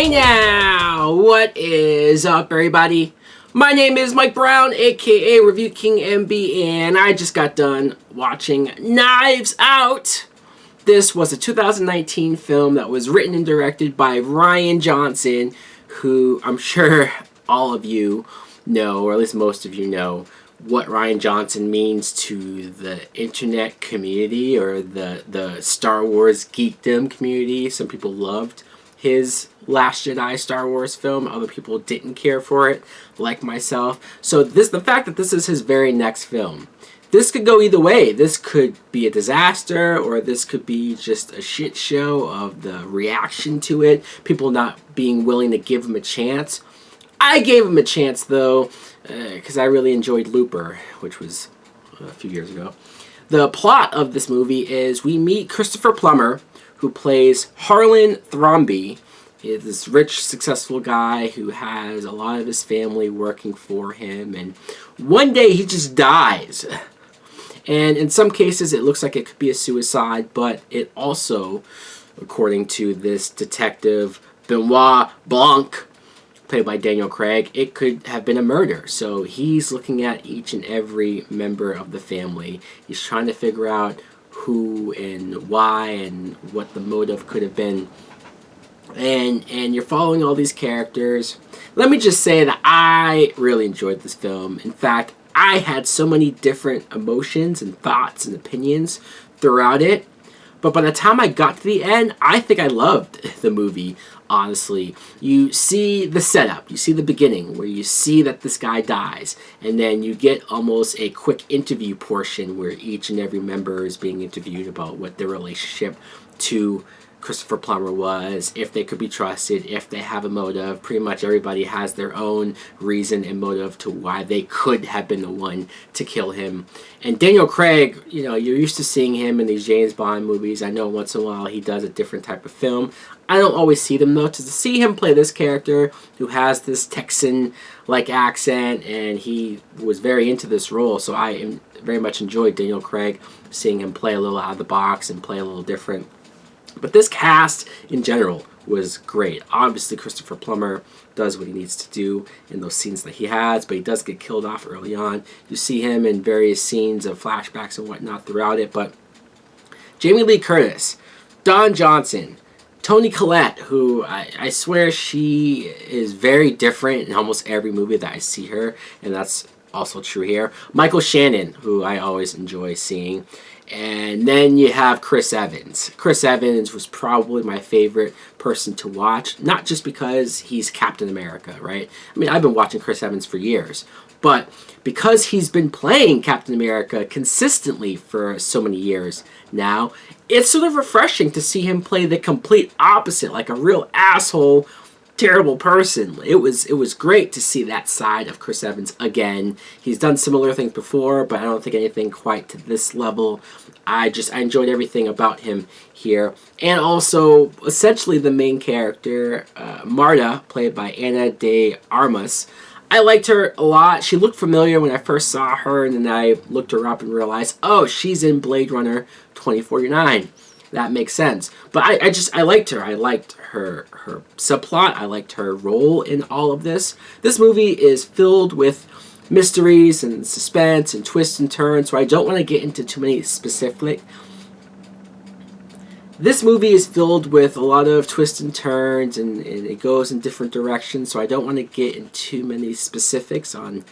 Hey now, what is up everybody? My name is Mike Brown, aka Review King MB, and I just got done watching Knives Out. This was a 2019 film that was written and directed by Rian Johnson, who I'm sure all of you know, or at least most of you know, what Rian Johnson means to the internet community or the Star Wars geekdom community. Some people loved his Last Jedi Star Wars film. Other people didn't care for it, like myself. So the fact that this is his very next film, this could go either way. This could be a disaster, or this could be just a shit show of the reaction to it. People not being willing to give him a chance. I gave him a chance, though, because I really enjoyed Looper, which was a few years ago. The plot of this movie is we meet Christopher Plummer, who plays Harlan Thrombey. He's this rich, successful guy who has a lot of his family working for him, and one day he just dies. And in some cases it looks like it could be a suicide, but it also, according to this detective Benoit Blanc, played by Daniel Craig, it could have been a murder. So he's looking at each and every member of the family. He's trying to figure out who and why and what the motive could have been. And you're following all these characters. Let me just say that I really enjoyed this film. In fact, I had so many different emotions and thoughts and opinions throughout it. But by the time I got to the end, I think I loved the movie, honestly. You see the setup, you see the beginning, where you see that this guy dies, and then you get almost a quick interview portion where each and every member is being interviewed about what their relationship to Christopher Plummer was, if they could be trusted, if they have a motive. Pretty much everybody has their own reason and motive to why they could have been the one to kill him. And Daniel Craig, you know, you're used to seeing him in these James Bond movies. I know once in a while he does a different type of film. I don't always see them though. To see him play this character who has this Texan-like accent, and he was very into this role, so I very much enjoyed Daniel Craig, seeing him play a little out of the box and play a little different. But this cast in general was great. Obviously, Christopher Plummer does what he needs to do in those scenes that he has, but he does get killed off early on. You see him in various scenes of flashbacks and whatnot throughout it. But Jamie Lee Curtis, Don Johnson, Toni Collette, who I swear she is very different in almost every movie that I see her, and that's also true here. Michael Shannon, who I always enjoy seeing. And then you have Chris Evans. Chris Evans was probably my favorite person to watch, not just because he's Captain America, right? I mean, I've been watching Chris Evans for years, but because he's been playing Captain America consistently for so many years now, it's sort of refreshing to see him play the complete opposite, like a real asshole, terrible person. It was great to see that side of Chris Evans again. He's done similar things before, but I don't think anything quite to this level. I enjoyed everything about him here. And also, essentially the main character, Marta, played by Ana de Armas. I liked her a lot. She looked familiar when I first saw her, and then I looked her up and realized, oh, she's in Blade Runner 2049. That makes sense. But I liked her. I liked her subplot. I liked her role in all of this. This movie is filled with mysteries and suspense and twists and turns, so I don't want to get into too many specific. This movie is filled with a lot of twists and turns, and it goes in different directions, so I don't want to get into too many specifics on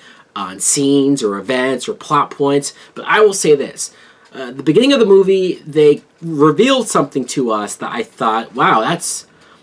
scenes or events or plot points. But I will say this. The beginning of the movie, they revealed something to us that I thought, wow,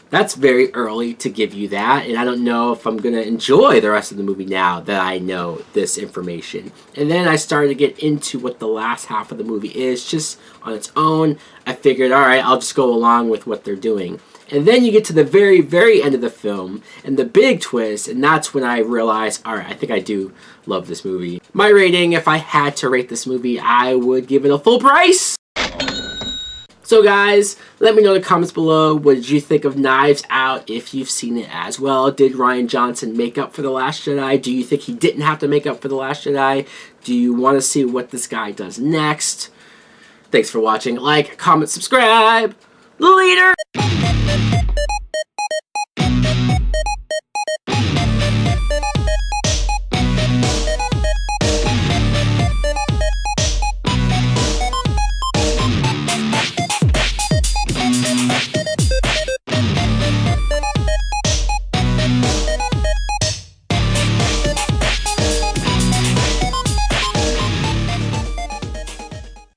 that's very early to give you that, and I don't know if I'm going to enjoy the rest of the movie now that I know this information. And then I started to get into what the last half of the movie is just on its own. I figured, all right, I'll just go along with what they're doing. And then you get to the very, very end of the film, and the big twist, and that's when I realized, alright, I think I do love this movie. My rating, if I had to rate this movie, I would give it a full price! So guys, let me know in the comments below, what did you think of Knives Out, if you've seen it as well? Did Rian Johnson make up for The Last Jedi? Do you think he didn't have to make up for The Last Jedi? Do you want to see what this guy does next? Thanks for watching. Like, comment, subscribe. Later!